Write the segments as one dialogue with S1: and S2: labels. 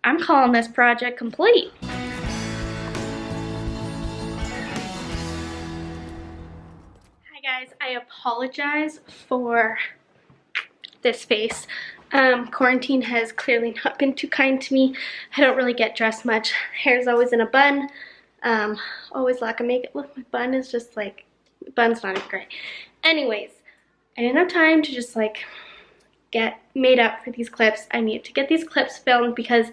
S1: I'm calling this project complete. Hi guys, I apologize for this face. Quarantine has clearly not been too kind to me. I don't really get dressed much. Hair's always in a bun. Always lack of makeup. Look, my bun is just like, my bun's not even great. Anyways, I didn't have time to just like get made up for these clips. I need to get these clips filmed because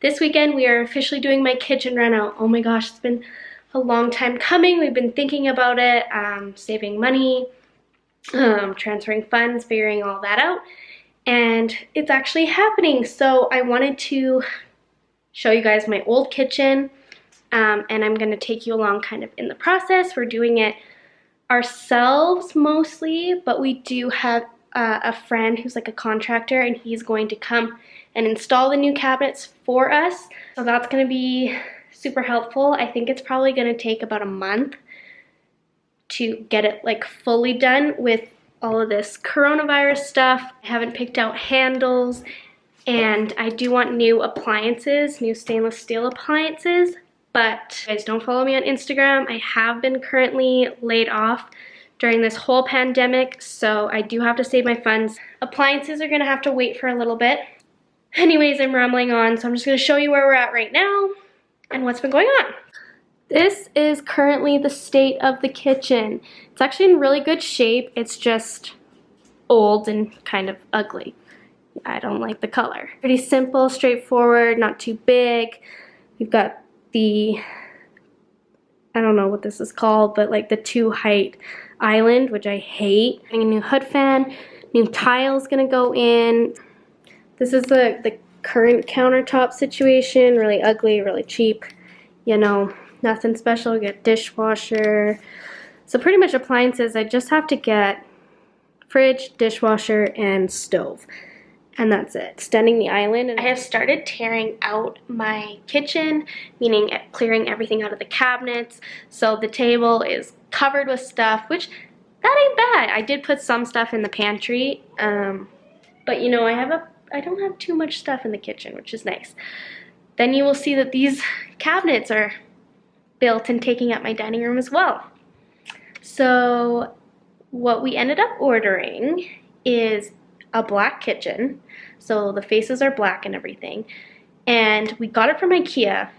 S1: this weekend we are officially doing my kitchen reno. Oh my gosh, it's been a long time coming. We've been thinking about it, saving money, transferring funds, figuring all that out. And it's actually happening. So I wanted to show you guys my old kitchen, and I'm gonna take you along kind of in the process. We're doing it ourselves mostly, but we do have a friend who's like a contractor, and he's going to come and install the new cabinets for us. So that's gonna be super helpful. I think it's probably gonna take about a month to get it like fully done with all of this coronavirus stuff. I haven't picked out handles, and I do want new appliances, new stainless steel appliances, but guys, don't follow me on Instagram. I have been currently laid off during this whole pandemic, so I do have to save my funds. Appliances are gonna have to wait for a little bit. Anyways, I'm rambling on, so I'm just gonna show you where we're at right now and what's been going on. This is currently the state of the kitchen. It's actually in really good shape. It's just old and kind of ugly. I don't like the color. Pretty simple, straightforward, not too big. We've got the, I don't know what this is called, but like the 2-height island, which I hate. A new hood fan, new tiles gonna go in. This is the current countertop situation, really ugly, really cheap, you know. Nothing special. We get dishwasher. So pretty much appliances, I just have to get fridge, dishwasher, and stove. And that's it. Extending the island. And I have started tearing out my kitchen, meaning clearing everything out of the cabinets. So the table is covered with stuff, which that ain't bad. I did put some stuff in the pantry, but you know, I don't have too much stuff in the kitchen, which is nice. Then you will see that these cabinets are built and taking up my dining room as well. So what we ended up ordering is a black kitchen. So the faces are black and everything. And we got it from Ikea.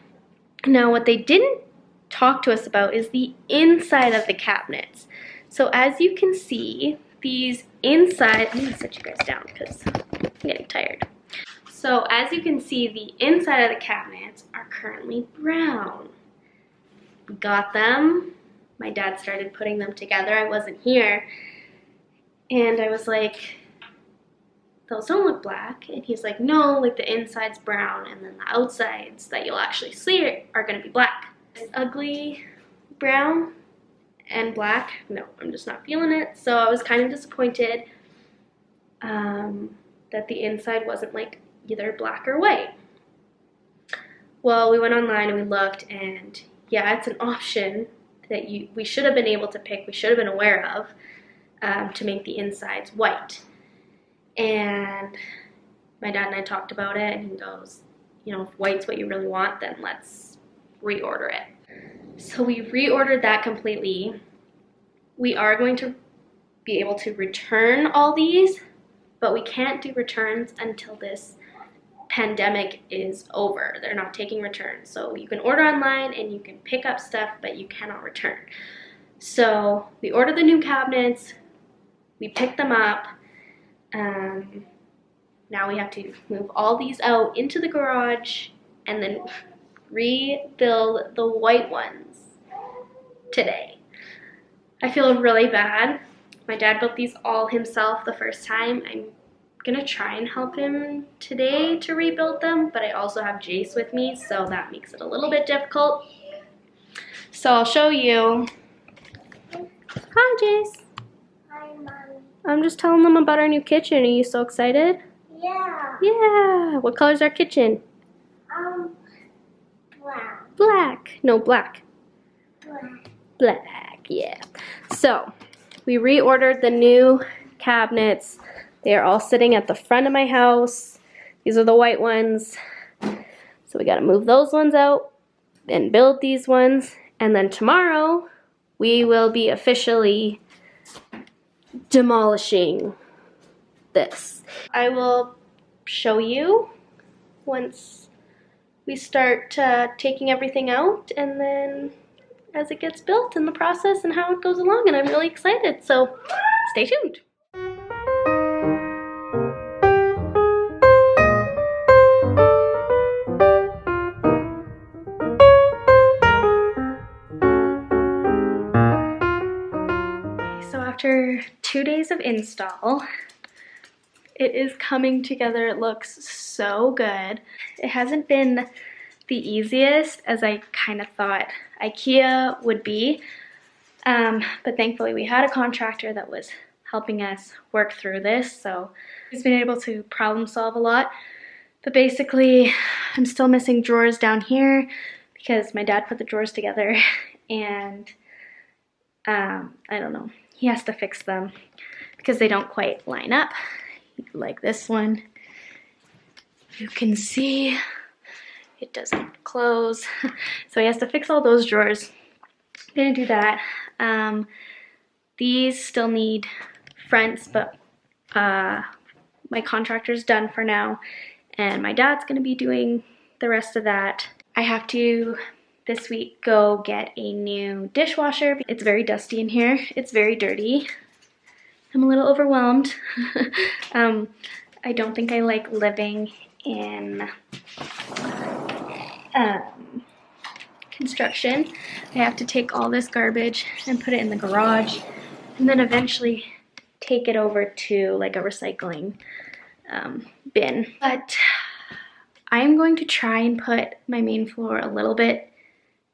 S1: Now what they didn't talk to us about is the inside of the cabinets. So as you can see, these inside, I'm gonna set you guys down because I'm getting tired. So as you can see, the inside of the cabinets are currently brown. We got them. My dad started putting them together. I wasn't here. And I was like, those don't look black. And he's like, no, like the inside's brown and then the outsides that you'll actually see are gonna be black. This ugly brown and black, no, I'm just not feeling it. So I was kind of disappointed that the inside wasn't like either black or white. Well, we went online and we looked, and yeah, it's an option that we should have been able to pick, we should have been aware of, to make the insides white. And my dad and I talked about it, and he goes, you know, if white's what you really want, then let's reorder it. So we reordered that completely. We are going to be able to return all these, but we can't do returns until this pandemic is over. They're not taking returns. So you can order online and you can pick up stuff, but you cannot return. So we ordered the new cabinets, we picked them up. Now we have to move all these out into the garage and then rebuild the white ones today. I feel really bad. My dad built these all himself the first time. I'm gonna try and help him today to rebuild them, but I also have Jace with me, so that makes it a little bit difficult. So I'll show you. Hi, Jace.
S2: Hi, Mommy.
S1: I'm just telling them about our new kitchen. Are you so excited?
S2: Yeah.
S1: Yeah. What color's our kitchen?
S2: Black.
S1: Black. No, black.
S2: Black.
S1: Black, yeah. So we reordered the new cabinets. They are all sitting at the front of my house. These are the white ones. So we gotta move those ones out and build these ones. And then tomorrow we will be officially demolishing this. I will show you once we start taking everything out, and then as it gets built in the process and how it goes along, and I'm really excited, so stay tuned. So after 2 days of install, it is coming together. It looks so good. It hasn't been the easiest as I kind of thought Ikea would be, but thankfully we had a contractor that was helping us work through this, so he's been able to problem solve a lot. But basically, I'm still missing drawers down here because my dad put the drawers together, and I don't know, he has to fix them because they don't quite line up. Like this one, you can see it doesn't close. So he has to fix all those drawers. I'm gonna do that. These still need fronts, but my contractor's done for now, and my dad's gonna be doing the rest of that. I have to this week go get a new dishwasher. It's very dusty in here. It's very dirty. I'm a little overwhelmed. I don't think I like living in construction. I have to take all this garbage and put it in the garage, and then eventually take it over to like a recycling bin. But I'm going to try and put my main floor a little bit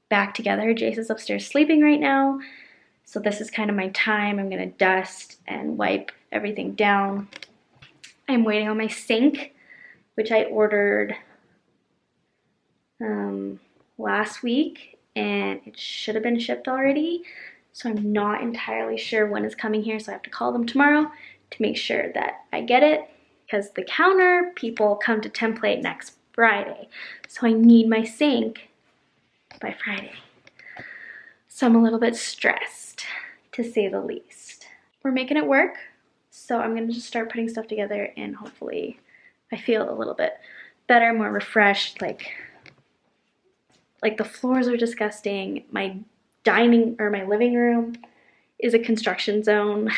S1: back together. Jace is upstairs sleeping right now, so this is kind of my time. I'm gonna dust and wipe everything down. I'm waiting on my sink, which I ordered last week, and it should have been shipped already, so I'm not entirely sure when it's coming here, so I have to call them tomorrow to make sure that I get it, because the counter people come to template next Friday, so I need my sink by Friday. So I'm a little bit stressed, to say the least. We're making it work, so I'm gonna just start putting stuff together, and hopefully I feel a little bit better, more refreshed. Like the floors are disgusting. My dining or my living room is a construction zone.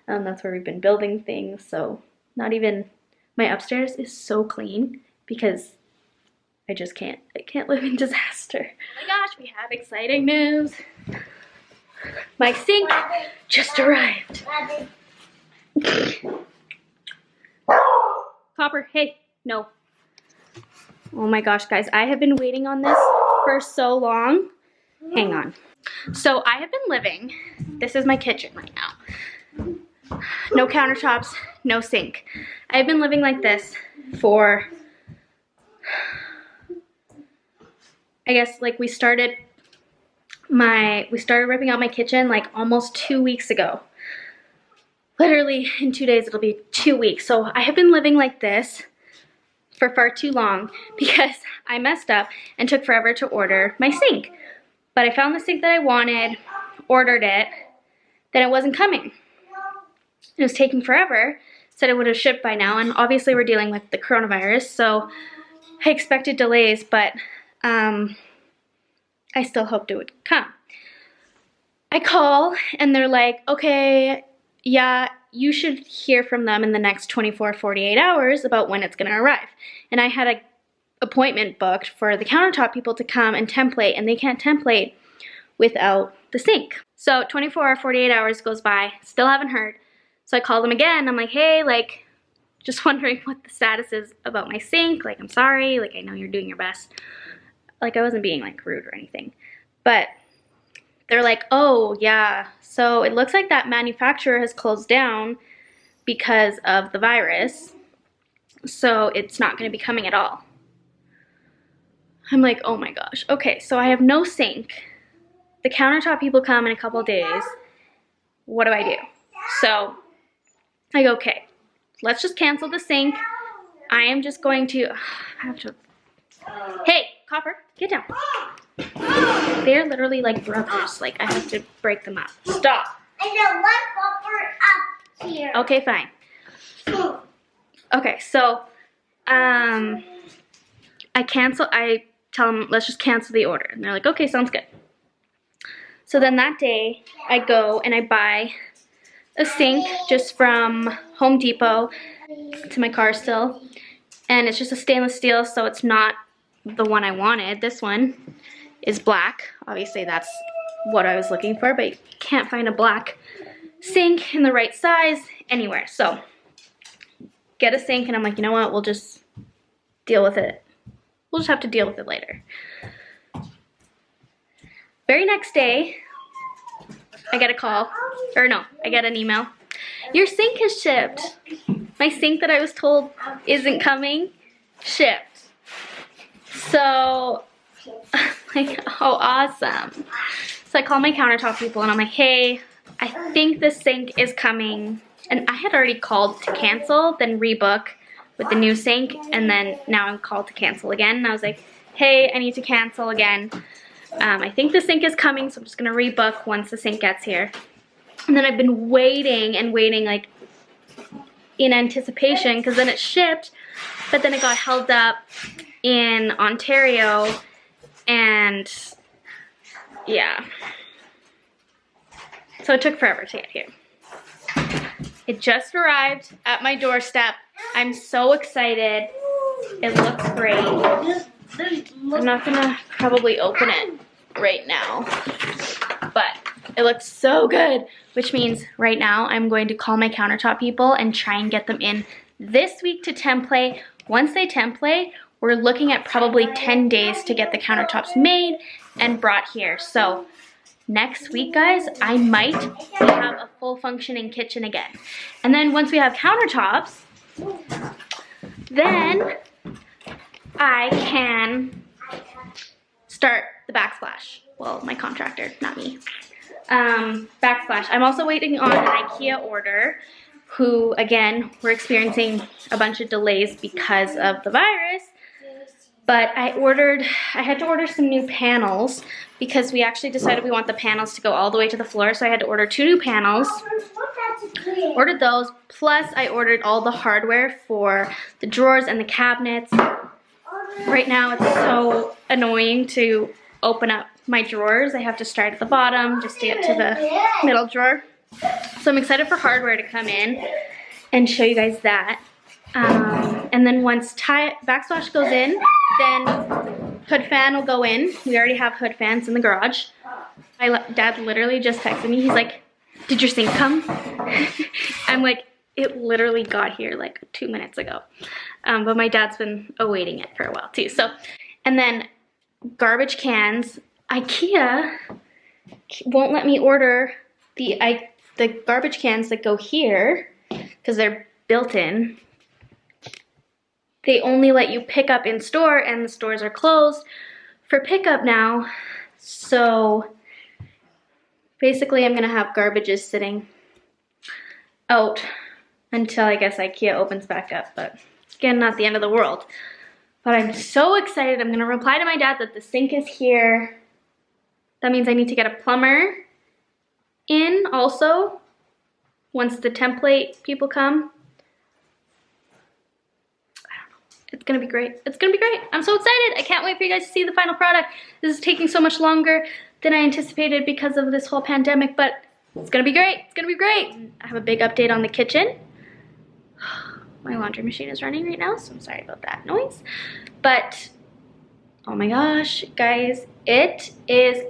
S1: That's where we've been building things, so not even my upstairs is so clean because I can't live in disaster. Oh my gosh, we have exciting news. My sink just arrived. Copper, hey, no. Oh my gosh, guys, I have been waiting on this for so long. Hang on. So I have been living, this is my kitchen right now. No countertops, no sink. I've been living like this for, I guess, like we started ripping out my kitchen like almost 2 weeks ago. Literally in 2 days it'll be 2 weeks. So I have been living like this for far too long because I messed up and took forever to order my sink. But I found the sink that I wanted, ordered it, then it wasn't coming. It was taking forever, said it would have shipped by now, and obviously we're dealing with the coronavirus, so I expected delays, but I still hoped it would come. I call and they're like, okay, yeah, you should hear from them in the next 24, 48 hours about when it's gonna arrive. And I had an appointment booked for the countertop people to come and template, and they can't template without the sink. So 24 or 48 hours goes by, still haven't heard. So I called them again. I'm like, hey, like, just wondering what the status is about my sink. Like, I'm sorry, like, I know you're doing your best. Like, I wasn't being like rude or anything. But they're like, oh yeah, so it looks like that manufacturer has closed down because of the virus. So it's not gonna be coming at all. I'm like, oh my gosh. Okay, so I have no sink. The countertop people come in a couple days. What do I do? So I go, okay, let's just cancel the sink. I am just going to, I have to Hey, Copper, get down. They're literally like brothers. Like, I have to break them up. Stop.
S2: And then one bumper up here.
S1: Okay, fine. Okay, so, I tell them, let's just cancel the order. And they're like, okay, sounds good. So then that day, I go and I buy a sink just from Home Depot. It's in my car still. And it's just a stainless steel, so it's not the one I wanted. This one is black. Obviously, that's what I was looking for, but you can't find a black sink in the right size anywhere. So, get a sink, and I'm like, you know what? We'll just deal with it. We'll just have to deal with it later. Very next day, I get a call, or no, I get an email. Your sink has shipped. My sink that I was told isn't coming, shipped. So, like, oh, awesome. So I call my countertop people and I'm like, hey, I think the sink is coming. And I had already called to cancel, then rebook with the new sink, and then now I'm called to cancel again. And I was like, hey, I need to cancel again. I think the sink is coming, so I'm just gonna rebook once the sink gets here. And then I've been waiting and waiting, like, in anticipation, because then it shipped, but then it got held up in Ontario, and yeah. So it took forever to get here. It just arrived at my doorstep. I'm so excited. It looks great. I'm not gonna probably open it right now, but it looks so good, which means right now I'm going to call my countertop people and try and get them in this week to template. Once they template, we're looking at probably 10 days to get the countertops made and brought here. So next week, guys, I might have a full functioning kitchen again. And then once we have countertops, then I can start the backsplash. Well, my contractor, not me. Backsplash. I'm also waiting on an Ikea order, who, again, we're experiencing a bunch of delays because of the virus. But I had to order some new panels because we actually decided we want the panels to go all the way to the floor. So I had to order 2 new panels. Ordered those, plus I ordered all the hardware for the drawers and the cabinets. Right now it's so annoying to open up my drawers. I have to start at the bottom just to get to the middle drawer. So I'm excited for hardware to come in and show you guys that. And then once backsplash goes in, then hood fan will go in. We already have hood fans in the garage. My dad literally just texted me. He's like, did your sink come? I'm like, it literally got here like 2 minutes ago. But my dad's been awaiting it for a while too. So, and then garbage cans. Ikea won't let me order the garbage cans that go here because they're built in. They only let you pick up in store, and the stores are closed for pickup now. So basically I'm gonna have garbages sitting out until I guess Ikea opens back up, but again, not the end of the world. But I'm so excited. I'm gonna reply to my dad that the sink is here. That means I need to get a plumber in also once the template people come. It's gonna be great. It's gonna be great. I'm so excited. I can't wait for you guys to see the final product. This is taking so much longer than I anticipated because of this whole pandemic, but it's gonna be great. It's gonna be great. I have a big update on the kitchen. My laundry machine is running right now, so I'm sorry about that noise. But, oh my gosh, guys, it is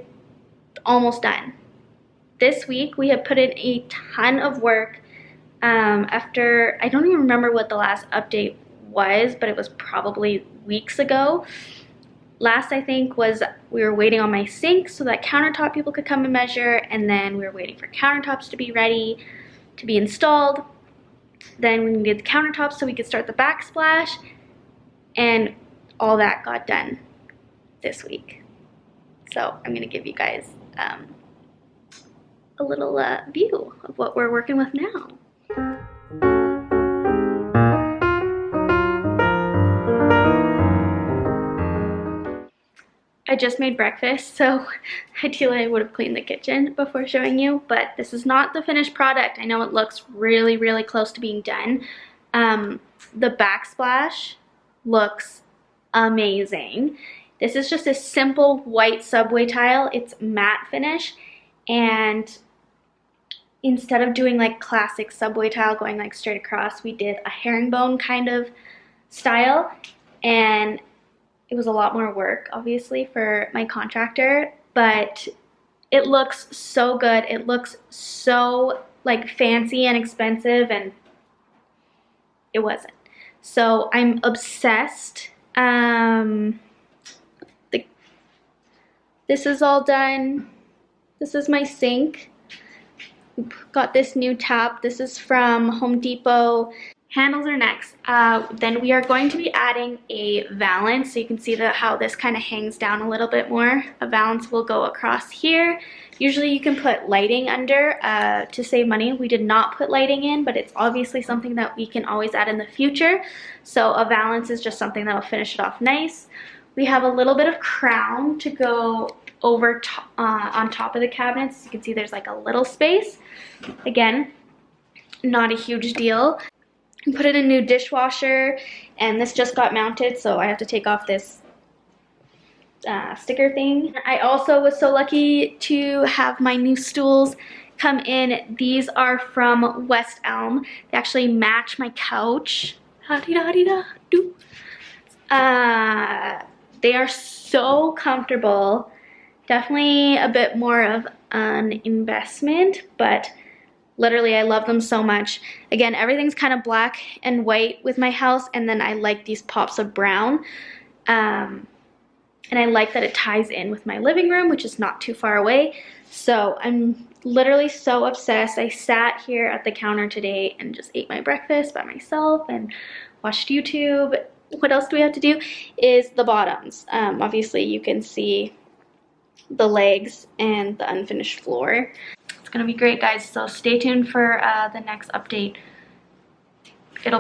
S1: almost done. This week, we have put in a ton of work after, I don't even remember what the last update was, but it was probably weeks ago. Last, I think, was we were waiting on my sink so that countertop people could come and measure, and then we were waiting for countertops to be ready to be installed. Then we needed the countertops so we could start the backsplash, and all that got done this week. So I'm gonna give you guys a little view of what we're working with now. I just made breakfast, so ideally I would have cleaned the kitchen before showing you, but this is not the finished product. I know it looks really, really close to being done. The Backsplash looks amazing. This is just a simple white subway tile. It's matte finish, and instead of doing like classic subway tile going like straight across, we did a herringbone kind of style, and it was a lot more work obviously for my contractor, but it looks so good. It looks so like fancy and expensive, and it wasn't. So I'm obsessed. This is all done. This is my sink. Got this new tap. This is from Home Depot. Handles are next. Then we are going to be adding a valance, so you can see how this kind of hangs down a little bit more. A valance will go across here. Usually you can put lighting under to save money. We did not put lighting in, but it's obviously something that we can always add in the future. So a valance is just something that will finish it off nice. We have a little bit of crown to go over on top of the cabinets. You can see there's like a little space. Again, not a huge deal. Put in a new dishwasher, and this just got mounted, so I have to take off this sticker thing. I also was so lucky to have my new stools come in. These are from West Elm. They actually match my couch. They are so comfortable. Definitely a bit more of an investment, but literally I love them so much. Again, everything's kind of black and white with my house, and then I like these pops of brown. And I like that it ties in with my living room, which is not too far away. So I'm literally so obsessed. I sat here at the counter today and just ate my breakfast by myself and watched YouTube. What else do we have to do is the bottoms. Obviously you can see the legs and the unfinished floor. It's gonna be great, guys, so stay tuned for the next update. The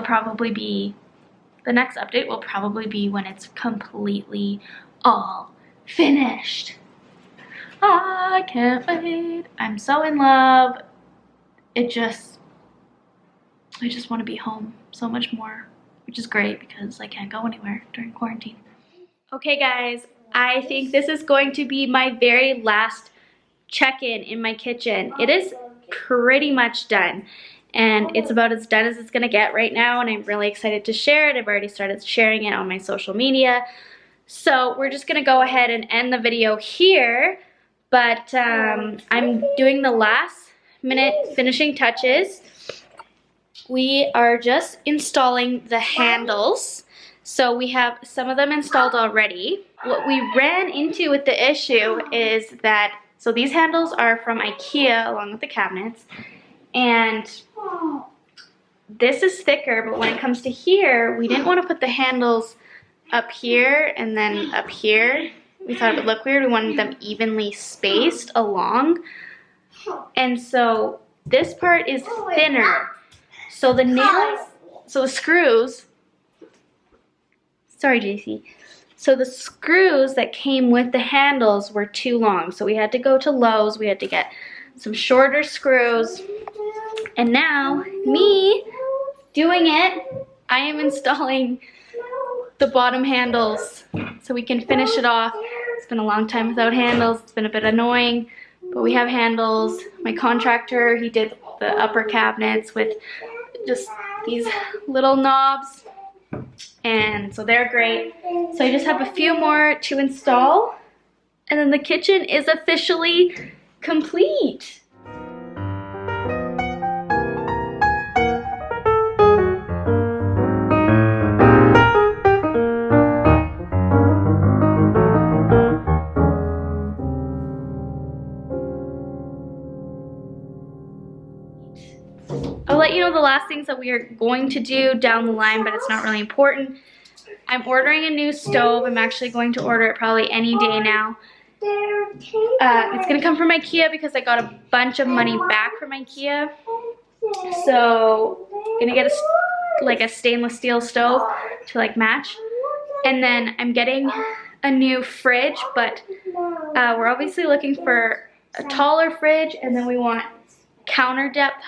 S1: next update will probably be when it's completely all finished. I can't wait. I'm so in love. I just want to be home so much more, which is great because I can't go anywhere during quarantine. Okay, guys, I think this is going to be my very last check-in in my kitchen. It is pretty much done, and it's about as done as it's gonna get right now, and I'm really excited to share it. I've already started sharing it on my social media. So we're just gonna go ahead and end the video here, but I'm doing the last minute finishing touches. We are just installing the handles. So we have some of them installed already. What we ran into with the issue is that, so these handles are from Ikea along with the cabinets, and this is thicker, but when it comes to here, we didn't want to put the handles up here and then up here. We thought it would look weird. We wanted them evenly spaced along, and so this part is thinner. So the nails, so the screws, sorry JC, so the screws that came with the handles were too long. So we had to go to Loews, we had to get some shorter screws, and now me doing it, I am installing the bottom handles so we can finish it off. It's been a long time without handles. It's been a bit annoying, but we have handles. My contractor, he did the upper cabinets with just these little knobs, and so they're great. So I just have a few more to install, and then the kitchen is officially complete. I'll let you know the last things that we are going to do down the line, but it's not really important. I'm ordering a new stove. I'm actually going to order it probably any day now. It's going to come from Ikea because I got a bunch of money back from Ikea. So I'm going to get a stainless steel stove to like match. And then I'm getting a new fridge, but we're obviously looking for a taller fridge, and then we want counter depth,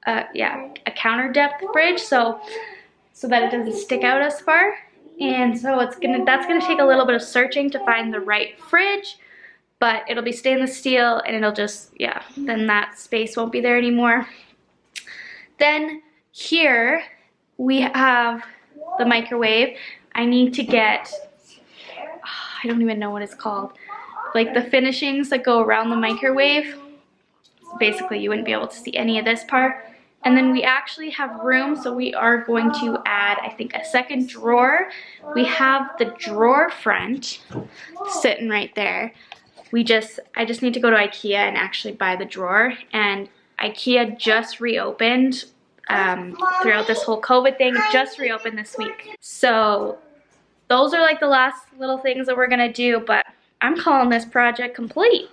S1: a counter depth fridge, so that it doesn't stick out as far. And so that's gonna take a little bit of searching to find the right fridge, but it'll be stainless steel, and it'll just, then that space won't be there anymore. Then here we have the microwave. I need to get, I don't even know what it's called, like the finishings that go around the microwave. Basically, you wouldn't be able to see any of this part. And then we actually have room, so we are going to add, I think, a second drawer. We have the drawer front sitting right there. I just need to go to Ikea and actually buy the drawer. And Ikea just reopened throughout this whole COVID thing. It just reopened this week. So those are like the last little things that we're gonna do, but I'm calling this project complete.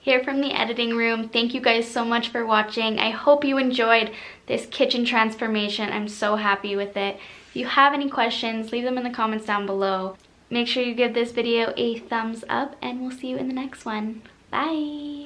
S1: Here from the editing room, thank you guys so much for watching. I hope you enjoyed this kitchen transformation. I'm so happy with it. If you have any questions, leave them in the comments down below. Make sure you give this video a thumbs up, and we'll see you in the next one. Bye!